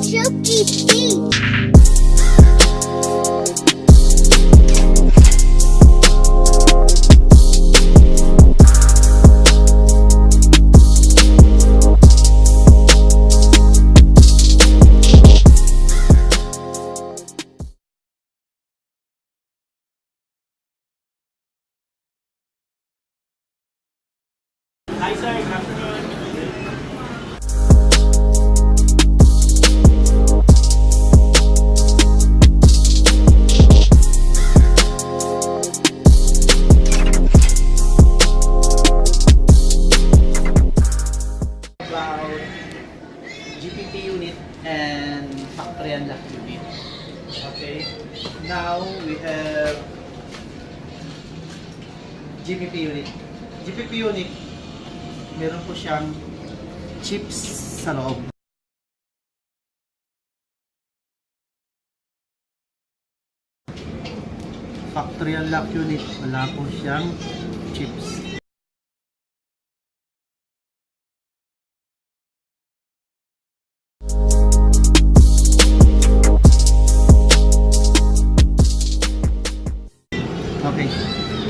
GPP. Hi sir, good afternoon. About GPP unit and Factory Unlock unit. Okay, now we have GPP unit. GPP unit, meron po siyang chips sa loob. Factory Unlock unit, wala po siyang chips. Okay,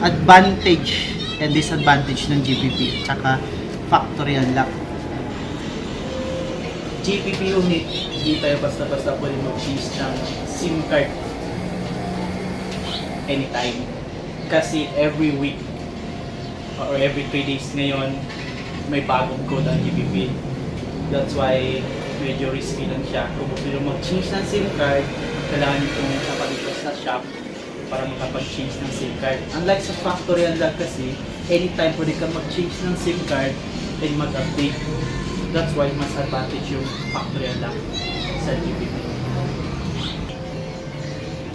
advantage and disadvantage ng GPP at saka Factory Unlock. GPP unit, hindi tayo basta-basta pwede mag-change ng SIM card anytime. Kasi every week or every 3 days ngayon, may bagong code ang GPP. That's why medyo risky lang siya. Kung gusto nyo mag-change ng SIM card, kailangan nyo pumunta pa dito sa shop para makapag-change ng SIM card. Unlike sa Factory Unlock kasi, anytime pwede ka mag-change ng SIM card and mag-update. That's why mas advantage yung Factory Unlock sa GPP.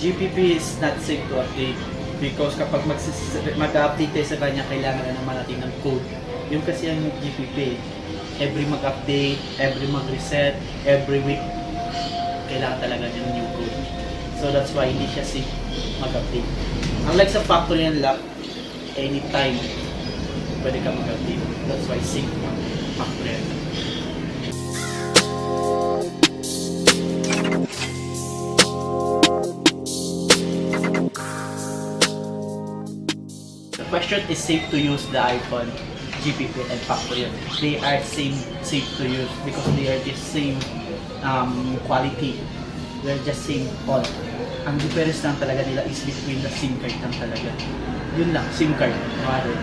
GPP is not safe to update because kapag mag-update tayo sa kanya, kailangan na naman natin ng code. Yung kasi ang GPP, every mag-update, every mag-reset, every week, kailangan talaga ng new code. So that's why hindi siya safe mag-update. Unlike sa Factory Unlock, anytime pwede ka mag-update. That's why safe ang Factory Unlock. The question is safe to use the iPhone, GPP and Factory Unlock. They are safe to use because they are the same quality. They're just same all. Ang difference lang talaga nila is between the SIM card lang talaga. Yun lang, SIM card. Rather.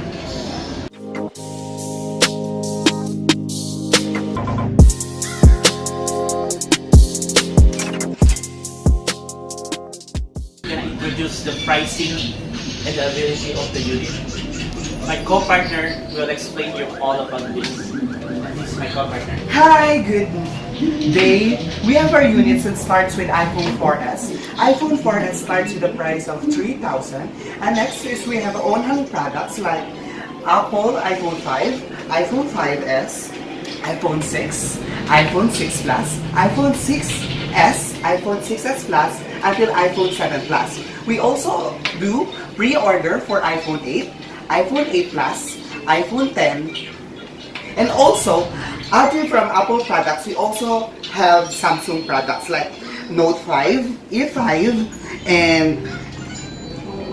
Gonna introduce the pricing and the availability of the unit. My co-partner will explain you all about this. This is my co-partner. Hi, good day. We have our units that starts with iPhone 4S. iPhone 4S starts with a price of 3,000. And next is we have own-hand products like Apple iPhone 5, iPhone 5S, iPhone 6, iPhone 6 Plus, iPhone 6S, iPhone 6S Plus, until iPhone 7 Plus. We also do pre-order for iPhone 8, iPhone 8 Plus, iPhone 10, and also other from Apple products, we also have Samsung products like Note 5, E5, and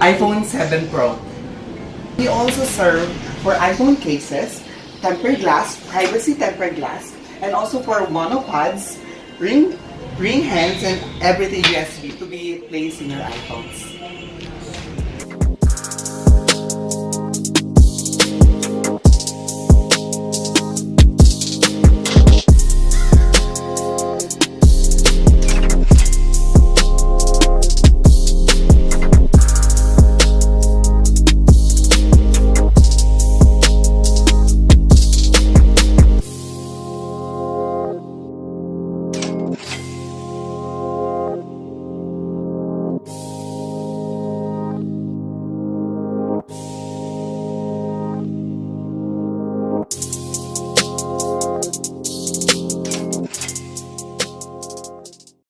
iPhone 7 Pro. We also serve for iPhone cases, tempered glass, privacy tempered glass, and also for monopods, ring hands, and everything USB to be placed in your iPhones.